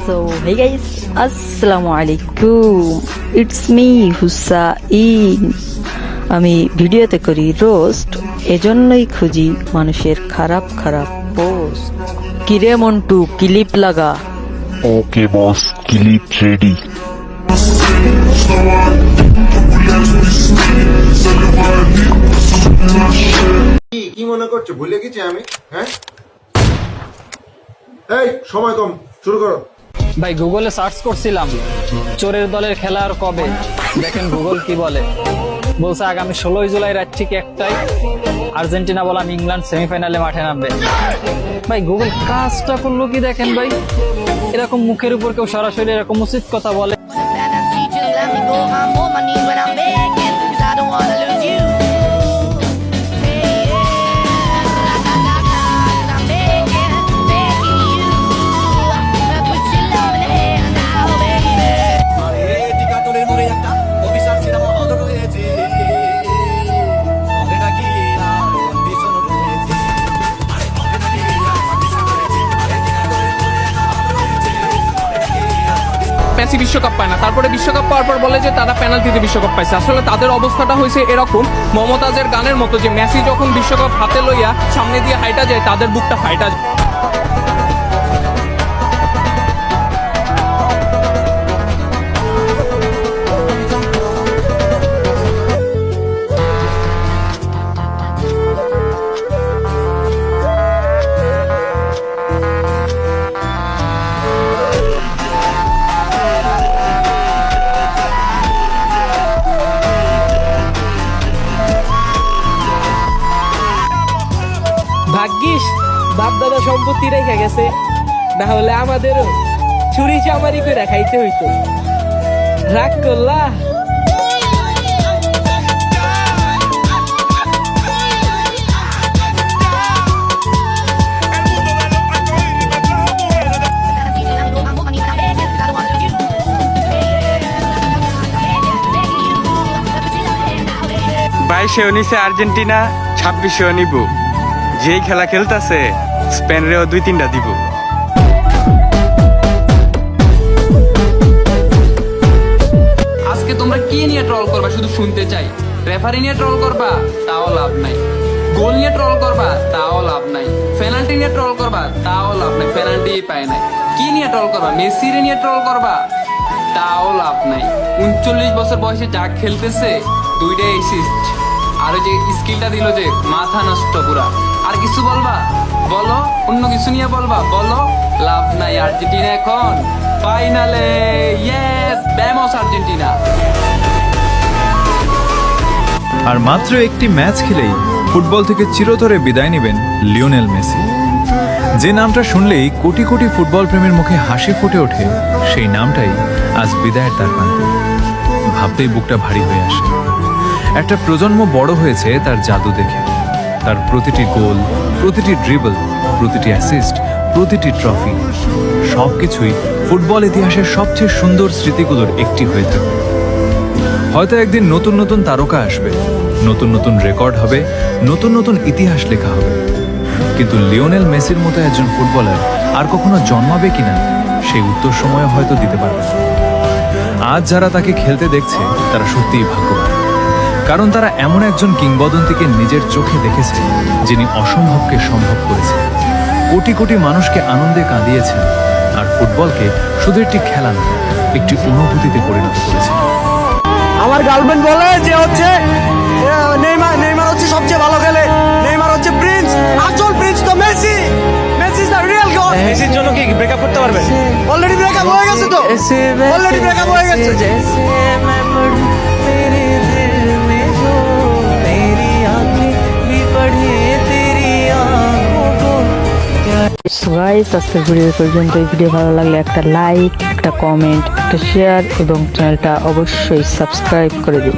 So hey guys, আসসালামু আলাইকুম, it's me Hussain. আমি ভিডিওতে করি রোস্ট, এজন্যই খুঁজি মানুষের খারাপ খারাপ পোস্ট। কিরে মন্টু, ক্লিপ লাগা। ওকে বস, ক্লিপ রেডি। কি মনে করছো ভুলে গেছি আমি? হ্যাঁ, এই সময় কম, শুরু করো। ভাই গুগলে সার্চ করছিলাম চোরের দলের খেলা আর কবে, দেখেন গুগল কি বলে। বলছে আগামী 16 জুলাই রাত ঠিক 1টায় আর্জেন্টিনা বনাম ইংল্যান্ড সেমিফাইনালে মাঠে নামবে। ভাই গুগল কাজটা করলো কি দেখেন ভাই, এরকম মুখের উপর কেউ সরাসরি এরকম উচিত কথা বলে? Just let me go on more my knees when I'm begging, 'cause I don't wanna lose you. Yeah, I'm begging, begging you. Put your love in the hand now, baby. আরে টিকাটোরের মোড়ে একটা অভিশাপ সিনেমা হল রয়েছে, হবে নাকি আর condition রয়েছে, আরে হবে নাকি আর কন্ডিশন রয়েছে, আরে টিকাটোরের মোড়ে একটা হল রয়েছে, হবে নাকি আর মেসি বিশ্বকাপ পায় না, তারপরে বিশ্বকাপ পাওয়ার পর বলে যে তারা পেনাল্টিতে বিশ্বকাপ পাইছে। আসলে তাদের অবস্থাটা হয়েছে এরকম মমতাজের গানের মতো, যে মেসি যখন বিশ্বকাপ হাতে লইয়া সামনে দিয়ে হাইটা যায় তাদের বুকটা ফাইটা যায়। ভাগ্যিস বাপ দাদা সম্পত্তি রেখে গেছে, না হলে আমাদেরও চুরি চামারি করে খাইতে হইতো। রাগ করলা? বাইশেও নিছে আর্জেন্টিনা, 26-এও নিব। যেই খেলা খেলতেছে স্পেনরেও 2-3টা দিব। আজকে তোমরা কি নিয়ে ট্রল করবা শুধু শুনতে চাই। রেফারি নিয়ে ট্রল করবা, তাও লাভ নাই। গোল নিয়ে ট্রল করবা, তাও লাভ নাই। পেনাল্টি নিয়ে ট্রল করবা, তাও লাভ নাই, পেনাল্টি পায় নাই। কি নিয়ে ট্রল করবা? মেসি নিয়ে ট্রল করবা, তাও লাভ নাই। 39 বছর বয়সে যা খেলতেছে, 2টা অ্যাসিস্ট, আর ওই যে স্কিলটা দিল যে, মাথা নষ্ট পুরা। আর কিছু বলবা? বলো, অন্য কিছু নিয়ে বলবা, বলো, লাভ নাই। আর্জেন্টিনা এখন ফাইনালে, ইয়েস, ভ্যামোস আর্জেন্টিনা। আর মাত্র একটি ম্যাচ খেলেই ফুটবল থেকে চিরতরে বিদায় নেবেন লিওনেল মেসি। যে নামটা শুনলেই কোটি কোটি ফুটবল প্রেমীর মুখে হাসি ফুটে ওঠে, সেই নামটাই আজ বিদায়ের দ্বার প্রান্তে। ভাবতেই বুকটা ভারী হয়ে আসে। একটা প্রজন্ম বড় হয়েছে তার জাদু দেখে। তার প্রতিটি গোল, প্রতিটি ড্রিবল, প্রতিটি অ্যাসিস্ট, প্রতিটি ট্রফি, সবকিছুই ফুটবল ইতিহাসের সবচেয়ে সুন্দর স্মৃতিগুলোর একটি হয়ে থাকবে। হয়তো একদিন নতুন নতুন তারকা আসবে, নতুন নতুন রেকর্ড হবে, নতুন নতুন ইতিহাস লেখা হবে, কিন্তু লিওনেল মেসির মতো একজন ফুটবলার আর কখনো জন্মাবে কিনা সেই উত্তর সময় হয়তো দিতে পারবে না। আজ যারা তাকে খেলতে দেখছে তারা সত্যিই ভাগ্যবান, কারণ তারা এমন একজন কিংবদন্তিকে নিজের চোখে দেখেছে, যিনি অসম্ভবকে সম্ভব করেছে, কোটি কোটি মানুষকে আনন্দে কাঁদিয়েছেন, আর ফুটবলকে শুধু একটি খেলা নয়, একটি অনুভূতিতে পরিণত করেছে। আমার গার্লফ্রেন্ড বলে যে হচ্ছে নেইমার হচ্ছে সবচেয়ে ভালো খেলে, নেইমার হচ্ছে প্রিন্স, আসল প্রিন্স তো Messi. Messi is the real god. মেসির জন্য কি ব্রেকআপ করতে পারবে? অলরেডি ব্রেকআপ হয়ে গেছে তো, অলরেডি ব্রেকআপ হয়ে গেছে। সো গাইস, আজকের ভিডিও পর্যন্ত। এই ভিডিও ভালো লাগলে একটা লাইক, একটা কমেন্ট, একটা শেয়ার এবং চ্যানেলটা অবশ্যই সাবস্ক্রাইব করে দিন।